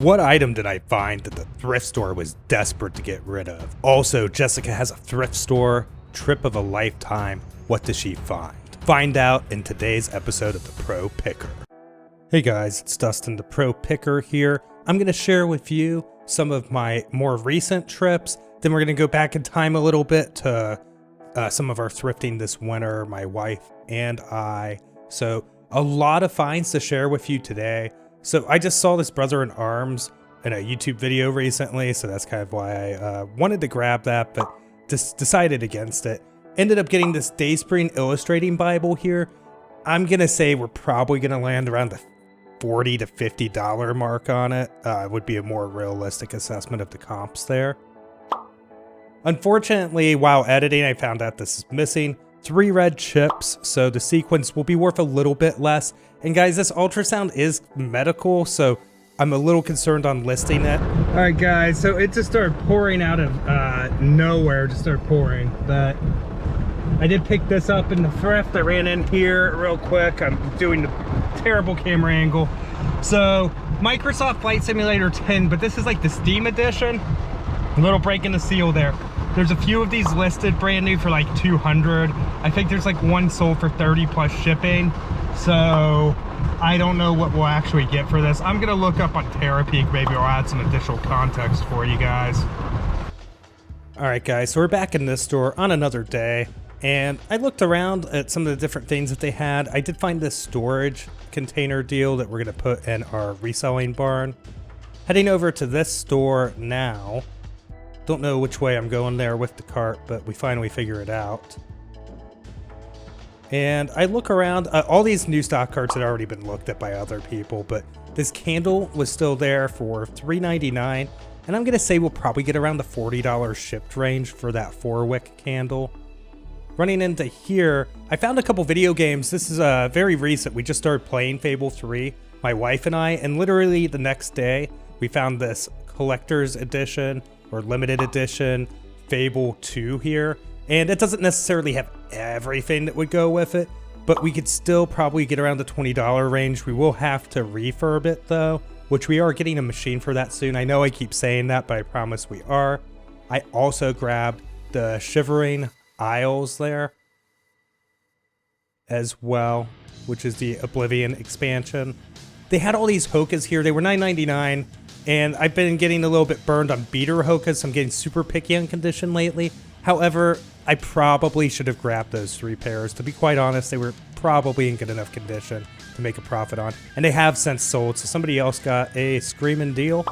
What item did I find that the thrift store was desperate to get rid of? Also, Jessica has a thrift store trip of a lifetime. What does she find? Find out in today's episode of The Pro Picker. Hey guys, it's Dustin, the Pro Picker here. I'm going to share with you some of my more recent trips. Then we're going to go back in time a little bit to some of our thrifting this winter, my wife and I. So a lot of finds to share with you today. So I just saw this Brother in Arms in a YouTube video recently, so that's kind of why I wanted to grab that, but just decided against it. Ended up getting this Dayspring Illustrating Bible here. I'm going to say we're probably going to land around the $40 to $50 mark on it. Would be a more realistic assessment of the comps there. Unfortunately, while editing, I found out this is missing 3 red chips, so the sequence will be worth a little bit less. And guys, this ultrasound is medical, so I'm a little concerned on listing it. All right, guys, so it just started pouring out of nowhere, just started pouring. But I did pick this up in the thrift. I ran in here real quick. I'm doing a terrible camera angle. So Microsoft Flight Simulator 10, but this is like the Steam edition. A little break in the seal there. There's a few of these listed brand new for like 200. I think there's like one sold for 30 plus shipping. So I don't know what we'll actually get for this. I'm gonna look up on TerraPeak. Maybe I'll add some additional context for you guys. All right, guys, so we're back in this store on another day. And I looked around at some of the different things that they had. I did find this storage container deal that we're gonna put in our reselling barn. Heading over to this store now. Don't know which way I'm going there with the cart, but we finally figure it out. And I look around, all these new stock carts had already been looked at by other people, but this candle was still there for $3.99, and I'm gonna say we'll probably get around the $40 shipped range for that 4-wick candle. Running into here, I found a couple video games. This is very recent. We just started playing Fable 3, my wife and I, and literally the next day, we found this collector's edition or limited edition Fable 2 here. And it doesn't necessarily have everything that would go with it, but we could still probably get around the $20 range. We will have to refurb it though, which we are getting a machine for that soon. I know I keep saying that, but I promise we are. I also grabbed the Shivering Isles there as well, which is the Oblivion expansion. They had all these Hokas here. They were $9.99, and I've been getting a little bit burned on beater Hokas, so I'm getting super picky on condition lately. However, I probably should have grabbed those 3 pairs. To be quite honest, they were probably in good enough condition to make a profit on. And they have since sold, so somebody else got a screaming deal.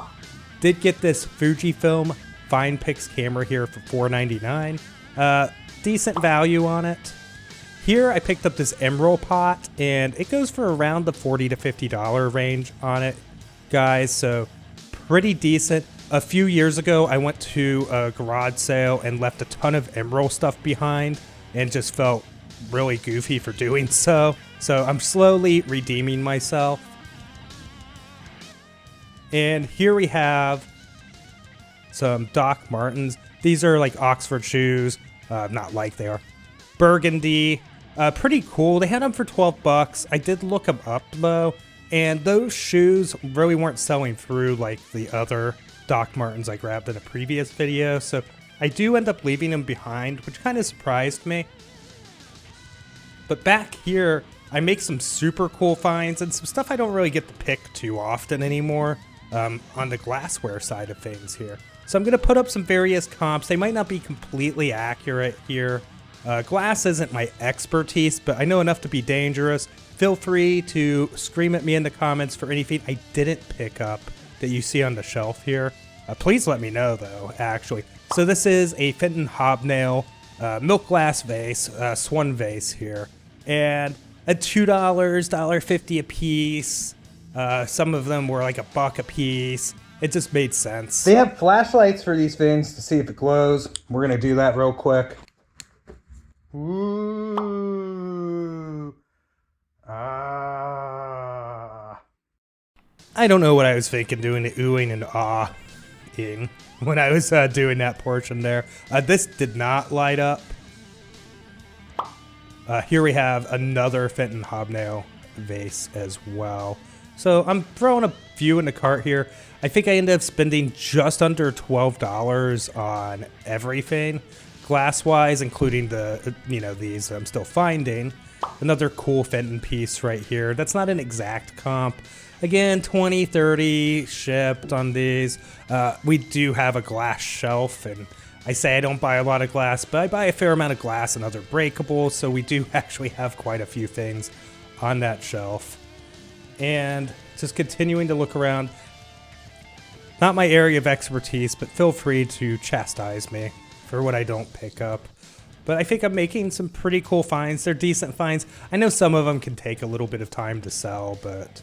Did get this Fujifilm FinePix camera here for $4.99. Decent value on it. Here I picked up this Emerald pot, and it goes for around the $40 to $50 range on it, guys. So pretty decent. A few years ago, I went to a garage sale and left a ton of Emerald stuff behind and just felt really goofy for doing so. So I'm slowly redeeming myself. And here we have some Doc Martens. These are like Oxford shoes. Not like they are. Burgundy. Pretty cool. They had them for 12 bucks. I did look them up though. And those shoes really weren't selling through like the other Doc Martens I grabbed in a previous video, so I do end up leaving them behind, which kind of surprised me. But back here, I make some super cool finds and some stuff I don't really get to pick too often anymore on the glassware side of things here. So I'm going to put up some various comps. They might not be completely accurate here. Glass isn't my expertise, but I know enough to be dangerous. Feel free to scream at me in the comments for anything I didn't pick up that you see on the shelf here. Please let me know though, actually. So this is a Fenton Hobnail milk glass vase, Swan vase here. And at $2, $1.50 a piece. Some of them were like $1 a piece. It just made sense. They have flashlights for these things to see if it glows. We're gonna do that real quick. Ooh. Ah. I don't know what I was thinking doing the oohing and ah-ing when I was doing that portion there. This did not light up. Here we have another Fenton Hobnail vase as well. So I'm throwing a few in the cart here. I think I ended up spending just under $12 on everything, glass-wise, including the, these I'm still finding. Another cool Fenton piece right here. That's not an exact comp. Again, 20, 30 shipped on these. We do have a glass shelf, and I say I don't buy a lot of glass, but I buy a fair amount of glass and other breakables, so we do actually have quite a few things on that shelf. And just continuing to look around. Not my area of expertise, but feel free to chastise me for what I don't pick up. But I think I'm making some pretty cool finds. They're decent finds. I know some of them can take a little bit of time to sell, but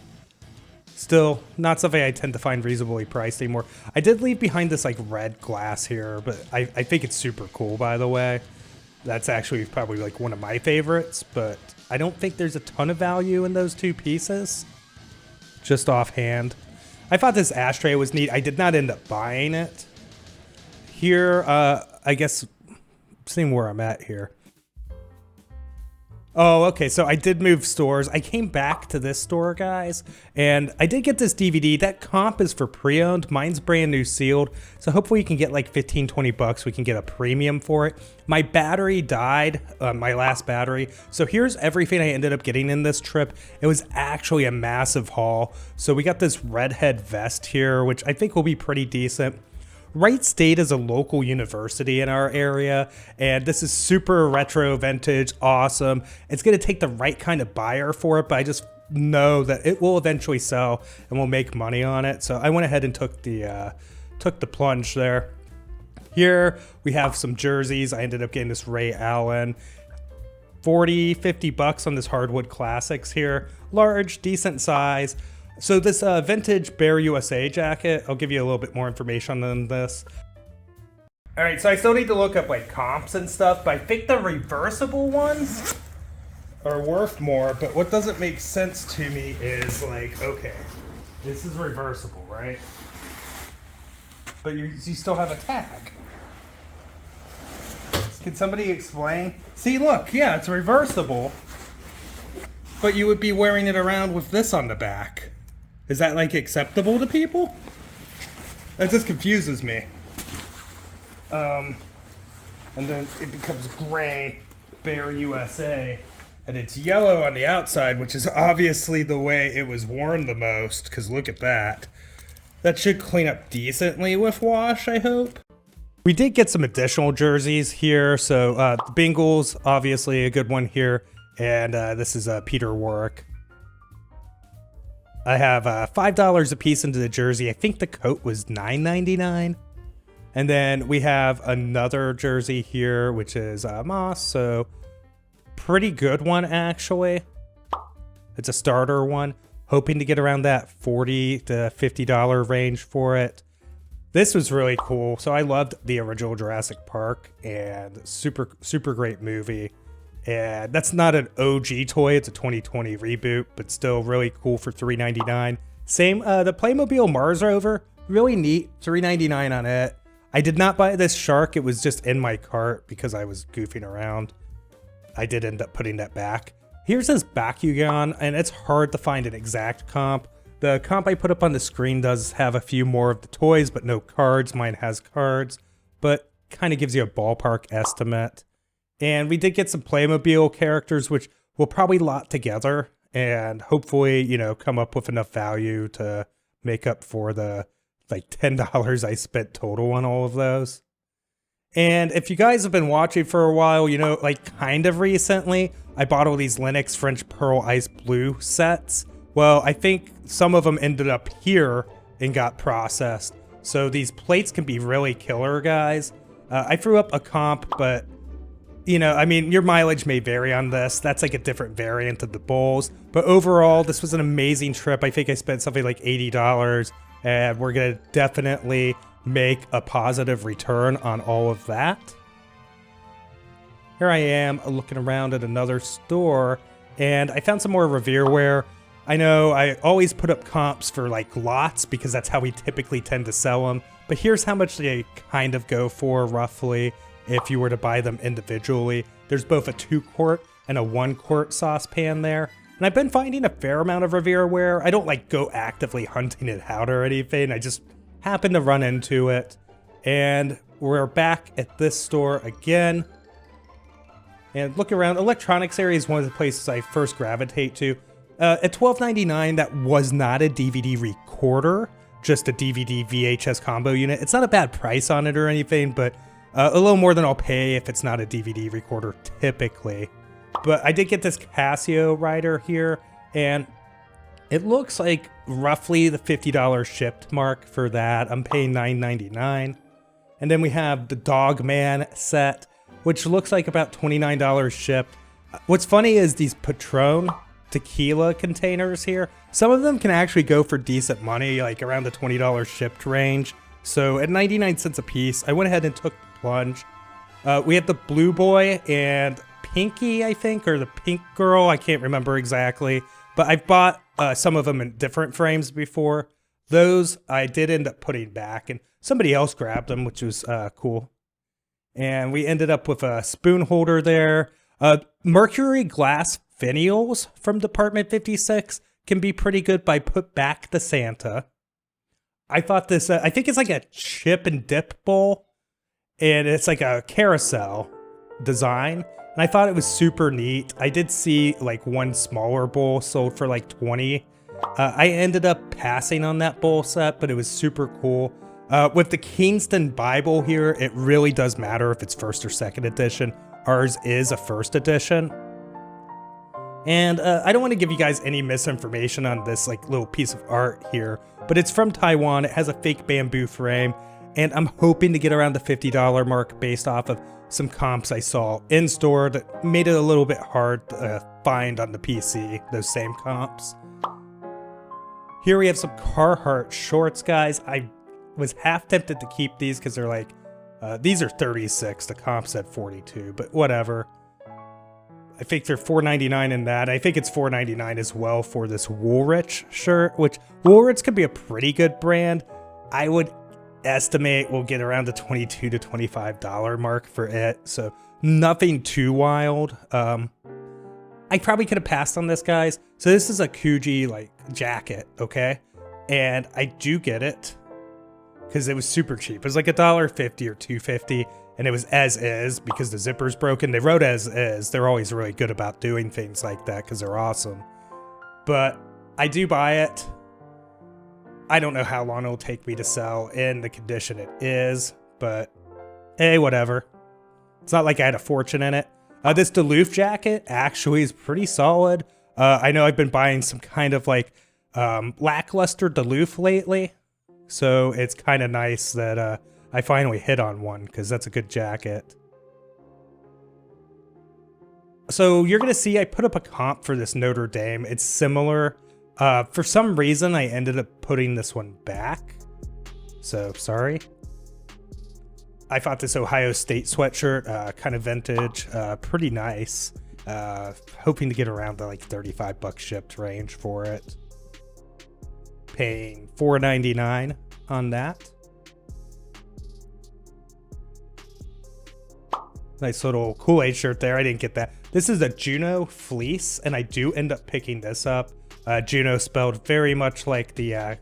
still not something I tend to find reasonably priced anymore. I did leave behind this like red glass here, but I think it's super cool, by the way. That's actually probably like one of my favorites, but I don't think there's a ton of value in those two pieces. Just offhand. I thought this ashtray was neat. I did not end up buying it. Here, I guess, seeing where I'm at here. Oh, okay, so I did move stores. I came back to this store, guys, and I did get this DVD. That comp is for pre-owned. Mine's brand new sealed, so hopefully you can get like 15, 20 bucks. We can get a premium for it. My battery died, my last battery, so here's everything I ended up getting in this trip. It was actually a massive haul. So we got this redhead vest here, which I think will be pretty decent. Wright State is a local university in our area, and this is super retro, vintage, awesome. It's going to take the right kind of buyer for it, but I just know that it will eventually sell and we'll make money on it. So I went ahead and took the plunge there. Here we have some jerseys. I ended up getting this Ray Allen. 40, 50 bucks on this Hardwood Classics here. Large, decent size. So this vintage Bear USA jacket, I'll give you a little bit more information on this. All right, so I still need to look up like comps and stuff, but I think the reversible ones are worth more, but what doesn't make sense to me is like, okay, this is reversible, right? But you still have a tag. Can somebody explain? See, look, yeah, it's reversible, but you would be wearing it around with this on the back. Is that like acceptable to people? That just confuses me. And then it becomes gray, Bear USA, and it's yellow on the outside, which is obviously the way it was worn the most, because look at that. That should clean up decently with wash, I hope. We did get some additional jerseys here, so the Bengals, obviously a good one here, and this is Peter Warwick. I have $5 a piece into the jersey. I think the coat was $9.99. And then we have another jersey here, which is Moss. So pretty good one, actually. It's a starter one. Hoping to get around that $40 to $50 range for it. This was really cool. So I loved the original Jurassic Park, and super, super great movie. And that's not an OG toy, it's a 2020 reboot, but still really cool for $3.99. Same, the Playmobil Mars Rover, really neat, $3.99 on it. I did not buy this shark, it was just in my cart because I was goofing around. I did end up putting that back. Here's this Bakugan, and it's hard to find an exact comp. The comp I put up on the screen does have a few more of the toys, but no cards. Mine has cards, but kind of gives you a ballpark estimate. And we did get some Playmobil characters, which we'll probably lot together and hopefully, come up with enough value to make up for the like $10 I spent total on all of those. And if you guys have been watching for a while, like kind of recently, I bought all these Lenox French Pearl Ice Blue sets. Well, I think some of them ended up here and got processed. So these plates can be really killer, guys. I threw up a comp, but your mileage may vary on this. That's like a different variant of the bowls. But overall, this was an amazing trip. I think I spent something like $80, and we're going to definitely make a positive return on all of that. Here I am looking around at another store, and I found some more Revere Ware. I know I always put up comps for like lots because that's how we typically tend to sell them. But here's how much they kind of go for roughly. If you were to buy them individually, there's both a 2-quart and a 1-quart saucepan there. And I've been finding a fair amount of Revere Ware. I don't like go actively hunting it out or anything. I just happen to run into it. And we're back at this store again. And look around. Electronics area is one of the places I first gravitate to. At $12.99, that was not a DVD recorder, just a DVD VHS combo unit. It's not a bad price on it or anything, but a little more than I'll pay if it's not a DVD recorder typically. But I did get this Casio rider here, and it looks like roughly the $50 shipped mark for that. I'm paying $9.99. And then we have the Dogman set, which looks like about $29 shipped. What's funny is these Patron tequila containers here. Some of them can actually go for decent money, like around the $20 shipped range. So at 99 cents a piece, I went ahead and took the plunge. We have the Blue Boy and Pinky, I think, or the Pink Girl. I can't remember exactly. But I've bought some of them in different frames before. Those I did end up putting back, and somebody else grabbed them, which was cool. And we ended up with a spoon holder there. Mercury glass finials from Department 56 can be pretty good by Put Back the Santa. I thought this, I think it's like a chip and dip bowl, and it's like a carousel design. And I thought it was super neat. I did see like one smaller bowl sold for like 20. I ended up passing on that bowl set, but it was super cool. With the Kingston Bible here, it really does matter if it's first or second edition. Ours is a first edition. And I don't want to give you guys any misinformation on this like little piece of art here, but it's from Taiwan. It has a fake bamboo frame, and I'm hoping to get around the $50 mark based off of some comps I saw in store that made it a little bit hard to find on the PC, those same comps. Here we have some Carhartt shorts, guys. I was half tempted to keep these because they're like, these are 36, the comp said 42, but whatever. I think they're $4.99 in that. I think it's $4.99 as well for this Woolrich shirt, which Woolrich could be a pretty good brand. I would estimate we'll get around the $22 to $25 mark for it, so nothing too wild. I probably could have passed on this, guys. So this is a Kuji like jacket, okay? And I do get it because it was super cheap. It was like $1.50 or $2.50. And it was as is because the zipper's broken. They wrote as is. They're always really good about doing things like that because they're awesome. But I do buy it. I don't know how long it'll take me to sell in the condition it is, but hey, whatever. It's not like I had a fortune in it. This Duluth jacket actually is pretty solid. I know I've been buying some kind of like lackluster Duluth lately, so it's kind of nice that I finally hit on one because that's a good jacket. So you're going to see I put up a comp for this Notre Dame. It's similar. For some reason, I ended up putting this one back. So sorry. I thought this Ohio State sweatshirt, kind of vintage, pretty nice. Hoping to get around the like $35 shipped range for it. Paying $4.99 on that. Nice little Kool-Aid shirt there. I didn't get that. This is a Juneau fleece, and I do end up picking this up. Juneau spelled very much like the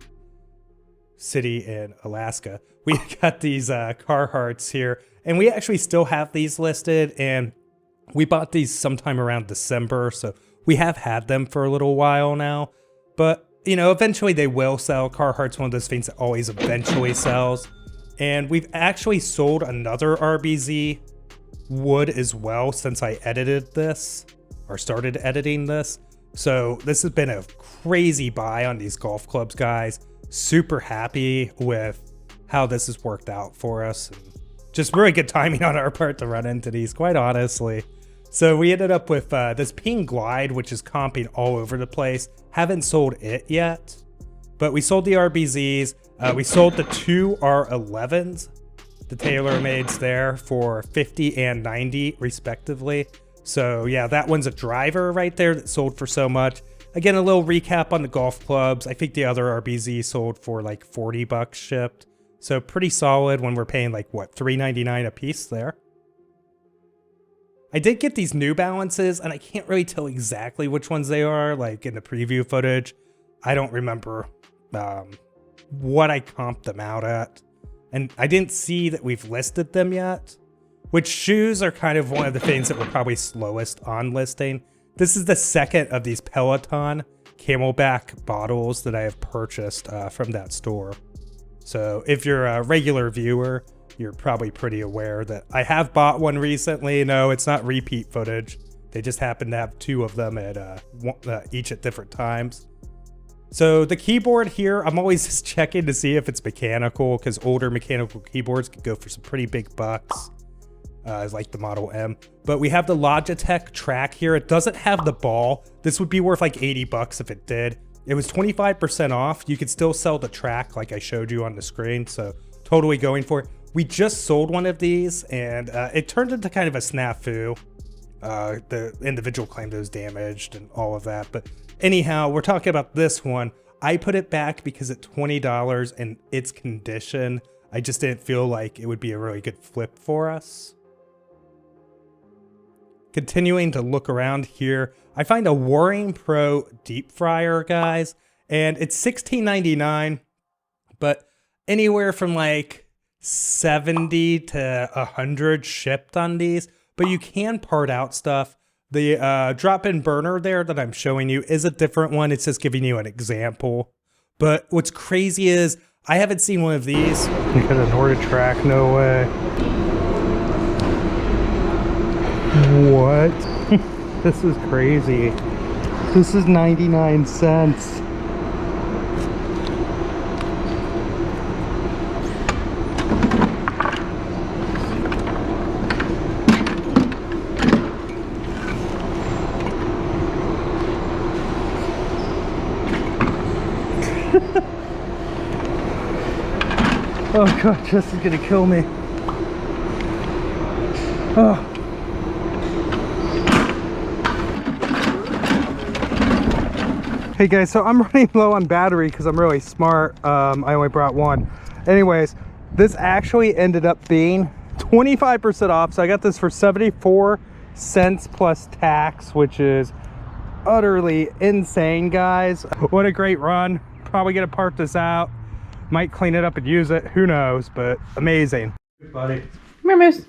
city in Alaska. We got these Carhartts here, and we actually still have these listed, and we bought these sometime around December, so we have had them for a little while now. But, you know, eventually they will sell. Carhartt's one of those things that always eventually sells. And we've actually sold another RBZ wood as well since I edited this or started editing this. So this has been a crazy buy on these golf clubs, guys. Super happy with how this has worked out for us. And just really good timing on our part to run into these, quite honestly. So we ended up with this Ping Glide, which is comping all over the place. Haven't sold it yet, but we sold the RBZs. We sold the two R11s. The TaylorMades there for $50 and $90 respectively. So yeah, that one's a driver right there that sold for so much. Again, a little recap on the golf clubs. I think the other RBZ sold for like $40 shipped. So pretty solid when we're paying like what, $3.99 a piece there. I did get these New Balances, and I can't really tell exactly which ones they are, like in the preview footage. I don't remember what I comped them out at. And I didn't see that we've listed them yet, which shoes are kind of one of the things that we're probably slowest on listing. This is the second of these Peloton Camelback bottles that I have purchased from that store. So if you're a regular viewer, you're probably pretty aware that I have bought one recently. No, it's not repeat footage. They just happen to have two of them at each at different times. So the keyboard here, I'm always just checking to see if it's mechanical, because older mechanical keyboards could go for some pretty big bucks. Like the Model M. But we have the Logitech track here. It doesn't have the ball. This would be worth like 80 bucks if it did. It was 25% off. You could still sell the track like I showed you on the screen. So totally going for it. We just sold one of these, and it turned into kind of a snafu. The individual claimed it was damaged and all of that. But anyhow, we're talking about this one. I put it back because at $20 and its condition, I just didn't feel like it would be a really good flip for us. Continuing to look around here, I find a Waring Pro deep fryer, guys, and it's $16.99, but anywhere from like 70 to 100 shipped on these, but you can part out stuff. The drop-in burner there that I'm showing you is a different one. It's just giving you an example. But what's crazy is I haven't seen one of these. You got an order track, no way. What? This is crazy. This is 99 cents. Oh god, Jess is gonna kill me. Oh. Hey guys, so I'm running low on battery because I'm really smart. I only brought one. Anyways, this actually ended up being 25% off. So I got this for 74 cents plus tax, which is utterly insane, guys. What a great run. Probably gonna part this out. Might clean it up and use it. Who knows, but amazing. Good buddy. Come here, Moose.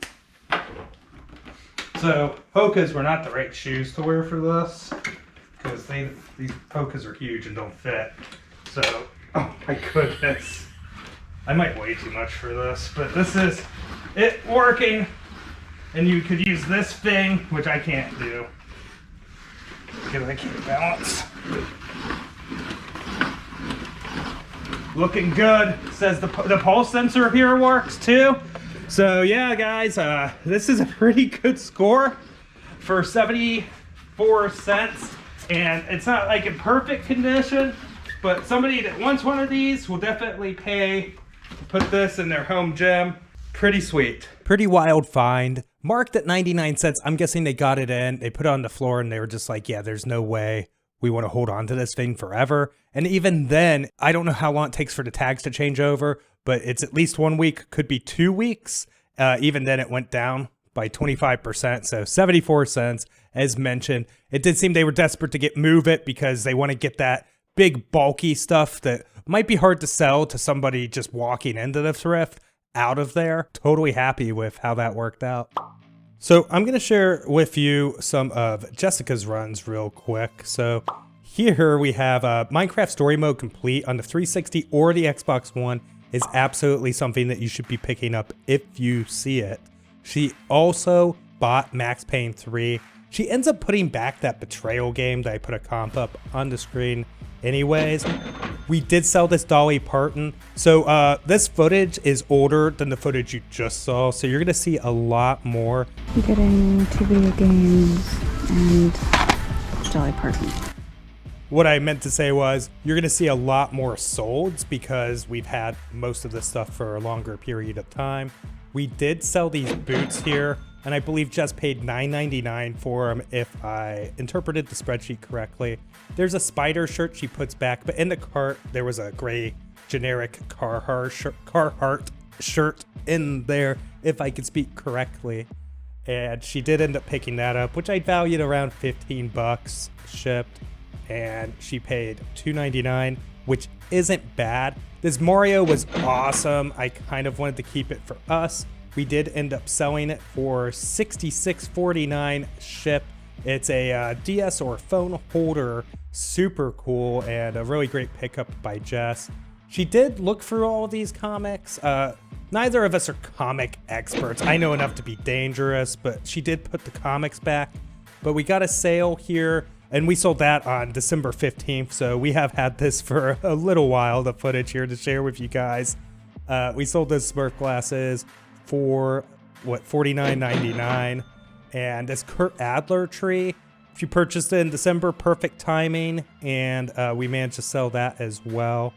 So Hokas were not the right shoes to wear for this, because these Hokas are huge and don't fit. So, oh my goodness. I might weigh too much for this, but this is it working. And you could use this thing, which I can't do, because I can't balance. Looking good. Says the pulse sensor here works too. So yeah, guys, this is a pretty good score for 74 cents. And it's not like in perfect condition, but somebody that wants one of these will definitely pay to put this in their home gym. Pretty sweet. Pretty wild find. Marked at 99 cents. I'm guessing they got it in, they put it on the floor, and they were just like, yeah, there's no way we want to hold on to this thing forever. And even then, I don't know how long it takes for the tags to change over, but it's at least 1 week, could be 2 weeks. Even then it went down by 25%. So 74 cents, as mentioned. It did seem they were desperate to move it because they want to get that big bulky stuff that might be hard to sell to somebody just walking into the thrift out of there. Totally happy with how that worked out. So I'm going to share with you some of Jessica's runs real quick. So here we have Minecraft Story Mode complete on the 360 or the Xbox One is absolutely something that you should be picking up if you see it. She also bought Max Payne 3. She ends up putting back that Betrayal game that I put a comp up on the screen anyways. We did sell this Dolly Parton. So this footage is older than the footage you just saw. So you're going to see a lot more. Getting to video games and Dolly Parton. What I meant to say was you're going to see a lot more solds because we've had most of this stuff for a longer period of time. We did sell these boots here, and I believe Jess paid $9.99 for them if I interpreted the spreadsheet correctly. There's a spider shirt she puts back, but in the cart there was a gray generic Carhartt shirt in there, if I could speak correctly. and she did end up picking that up, which I valued around 15 bucks shipped, and she paid $2.99, which isn't bad. This Mario was awesome. I kind of wanted to keep it for us. We did end up selling it for $66.49 shipped. It's a DS or phone holder, super cool, and a really great pickup by Jess. She did look through all of these comics. Neither of us are comic experts. I know enough to be dangerous, but she did put the comics back. But we got a sale here, and we sold that on December 15th, so we have had this for a little while, the footage here to share with you guys. We sold those Smurf glasses for, $49.99. And this Kurt Adler tree, if you purchased it in December, perfect timing, and we managed to sell that as well.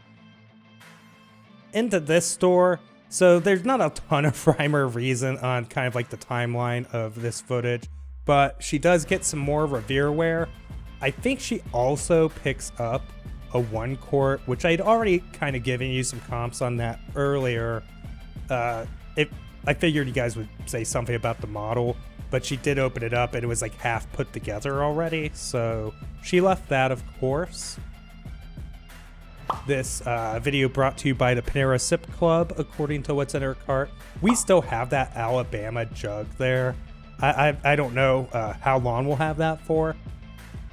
Into this store, so there's not a ton of rhyme or reason on kind of like the timeline of this footage, but she does get some more Revere Ware. I think she also picks up a 1 quart, which I'd already kind of given you some comps on that earlier. I figured you guys would say something about the model, but she did open it up and it was like half put together already, so she left that, of course. This video brought to you by the Panera Sip Club, according to what's in her cart. We still have that Alabama jug there. I don't know how long we'll have that for.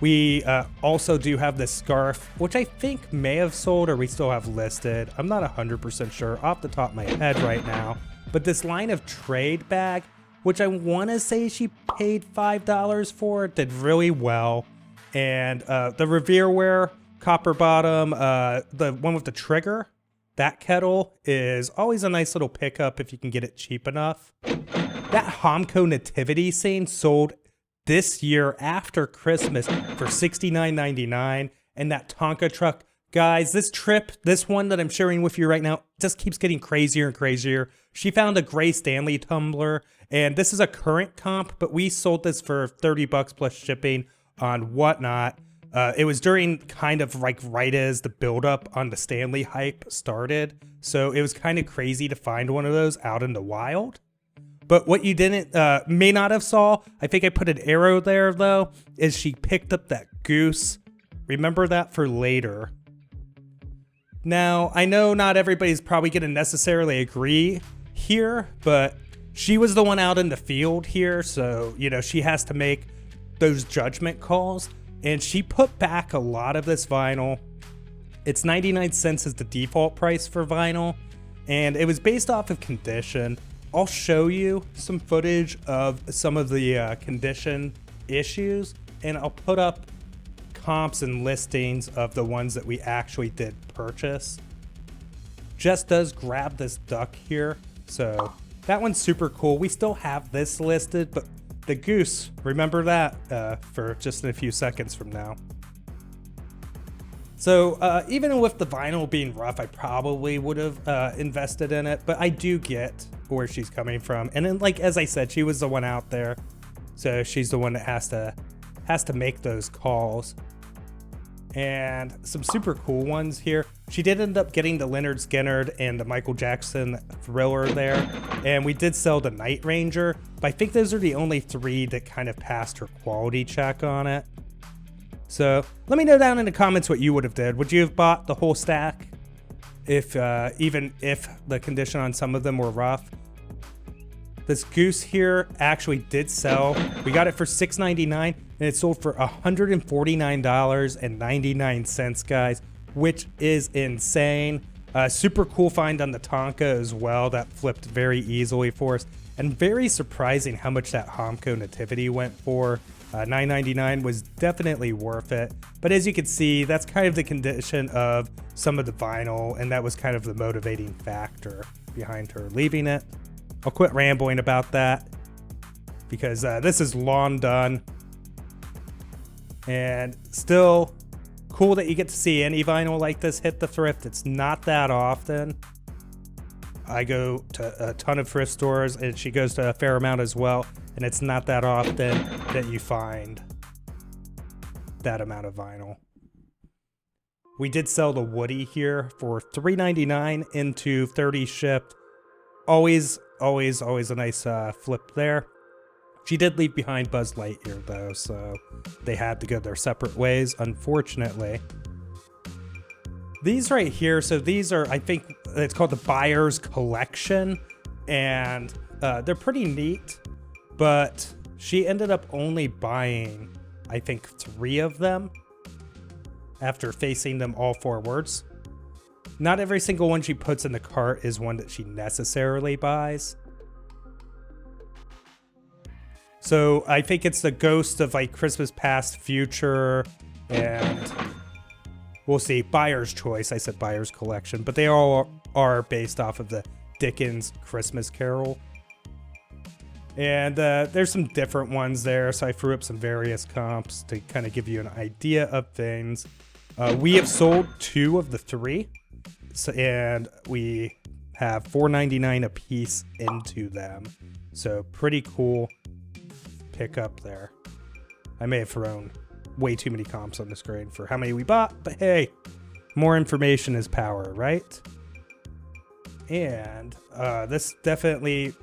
We also do have this scarf, which I think may have sold or we still have listed. I'm not 100% sure off the top of my head right now. But this line of trade bag, which I want to say she paid $5 for, did really well. And the Revere Ware copper bottom, the one with the trigger, that kettle is always a nice little pickup if you can get it cheap enough. That Homco nativity scene sold this year after Christmas for $69.99. And that Tonka truck, guys, this one that I'm sharing with you right now just keeps getting crazier and crazier. She found a gray Stanley tumbler, and this is a current comp, but we sold this for 30 bucks plus shipping on Whatnot. It was during kind of like right as the buildup on the Stanley hype started, so it was kind of crazy to find one of those out in the wild. But what you may not have saw, I think I put an arrow there though, is she picked up that goose. Remember that for later. Now, I know not everybody's probably going to necessarily agree here, but she was the one out in the field here, so, you know, she has to make those judgment calls, and she put back a lot of this vinyl. It's 99 cents is the default price for vinyl, and it was based off of condition. I'll show you some footage of some of the condition issues, and I'll put up comps and listings of the ones that we actually did purchase. Jess does grab this duck here, so that one's super cool. We still have this listed, but the goose, remember that for just in a few seconds from now. So even with the vinyl being rough, I probably would have invested in it, but I do get where she's coming from. And then, like, as I said, she was the one out there, so she's the one that has to make those calls. And some super cool ones here. She did end up getting the Leonard Skinner and the Michael Jackson Thriller there. And we did sell the Night Ranger, but I think those are the only 3 that kind of passed her quality check on it. So let me know down in the comments what you would have did. Would you have bought the whole stack even if the condition on some of them were rough? This goose here actually did sell. We got it for $6.99 and it sold for $149.99, guys, which is insane. Super cool find on the Tonka as well. That flipped very easily for us, and very surprising how much that Homco nativity went for. $9.99 was definitely worth it. But as you can see, that's kind of the condition of some of the vinyl, and that was kind of the motivating factor behind her leaving it. I'll quit rambling about that because this is long done. And still cool that you get to see any vinyl like this hit the thrift. It's not that often. I go to a ton of thrift stores, and she goes to a fair amount as well, and it's not that often that you find that amount of vinyl. We did sell the Woody here for $3.99 into 30 shipped. Always a nice flip there. She did leave behind Buzz Lightyear though, so they had to go their separate ways, unfortunately. These right here, so these are, I think it's called the Buyer's Collection, and they're pretty neat, but she ended up only buying, I think, 3 of them after facing them all forwards. Not every single one she puts in the cart is one that she necessarily buys. So I think it's the ghost of like Christmas Past, Future, and we'll see. Buyer's Choice. I said Buyer's Collection, but they all are based off of the Dickens Christmas Carol. And there's some different ones there, so I threw up some various comps to kind of give you an idea of things. We have sold 2 of the 3, so, and we have $4.99 a piece into them. So pretty cool pickup there. I may have thrown way too many comps on the screen for how many we bought, but hey, more information is power, right? And this definitely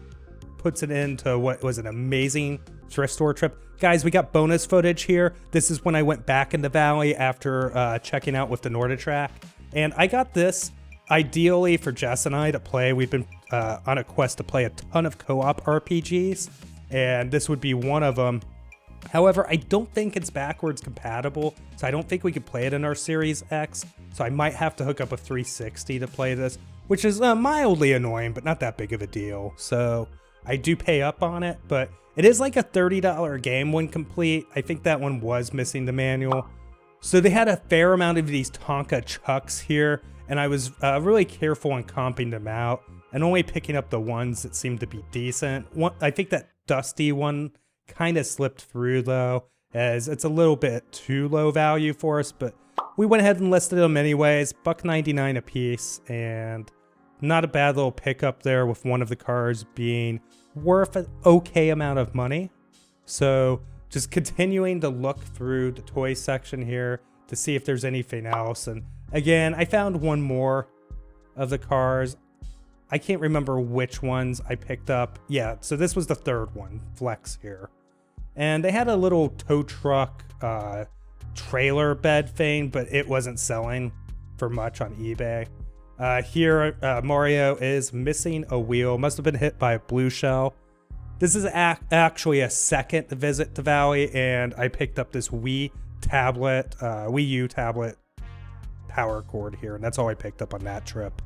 puts it into what was an amazing thrift store trip. Guys, we got bonus footage here. This is when I went back in the valley after checking out with the Norditrack. And I got this ideally for Jess and I to play. We've been on a quest to play a ton of co-op RPGs, and this would be one of them. However, I don't think it's backwards compatible, so I don't think we could play it in our Series X. So I might have to hook up a 360 to play this, which is mildly annoying, but not that big of a deal. So I do pay up on it, but it is like a $30 game when complete. I think that one was missing the manual. So they had a fair amount of these Tonka Chucks here, and I was really careful in comping them out and only picking up the ones that seemed to be decent. I think that Dusty one kind of slipped through though, as it's a little bit too low value for us, but we went ahead and listed them anyways. $1.99 a piece, and not a bad little pickup there, with one of the cars being worth an okay amount of money. So just continuing to look through the toy section here to see if there's anything else. And again, I found one more of the cars. I can't remember which ones I picked up. Yeah, so this was the 3rd one, Flex here. And they had a little tow truck trailer bed thing, but it wasn't selling for much on eBay. Here, Mario is missing a wheel. Must have been hit by a blue shell. This is actually a second visit to Valley, and I picked up this Wii U tablet power cord here, and that's all I picked up on that trip.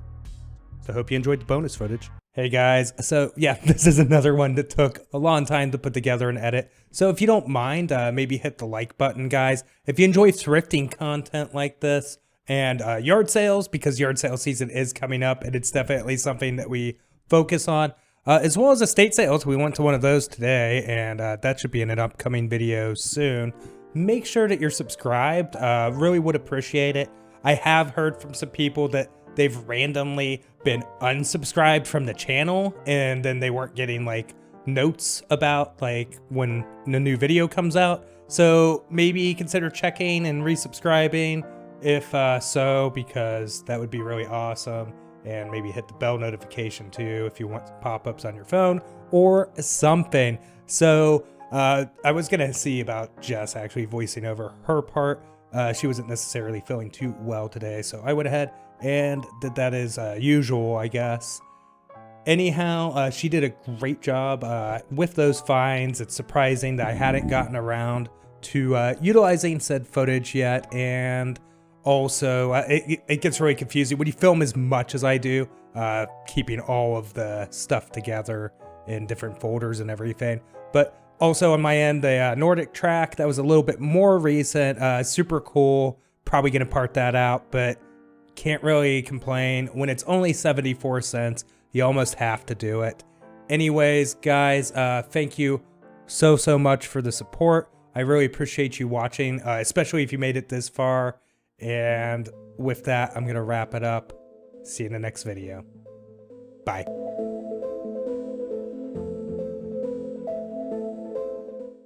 So I hope you enjoyed the bonus footage. Hey guys, so yeah, this is another one that took a long time to put together and edit. So if you don't mind, maybe hit the like button, guys. If you enjoy thrifting content like this, and yard sales, because yard sale season is coming up, and it's definitely something that we focus on, as well as estate sales. We went to one of those today, and that should be in an upcoming video soon. Make sure that you're subscribed. Really would appreciate it. I have heard from some people that they've randomly been unsubscribed from the channel, and then they weren't getting like notes about like when the new video comes out. So maybe consider checking and resubscribing if so, because that would be really awesome. And maybe hit the bell notification too if you want pop-ups on your phone or something. So I was gonna see about Jess actually voicing over her part. She wasn't necessarily feeling too well today, so I went ahead and did that as usual, I guess. Anyhow, she did a great job with those finds. It's surprising that I hadn't gotten around to utilizing said footage yet, and also it gets really confusing when you film as much as I do, keeping all of the stuff together in different folders and everything. But also on my end, the Nordic track, that was a little bit more recent, super cool. Probably gonna part that out, but can't really complain. When it's only 74 cents, you almost have to do it. Anyways, guys, thank you so much for the support. I really appreciate you watching, especially if you made it this far. And with that, I'm gonna wrap it up. See you in the next video. Bye.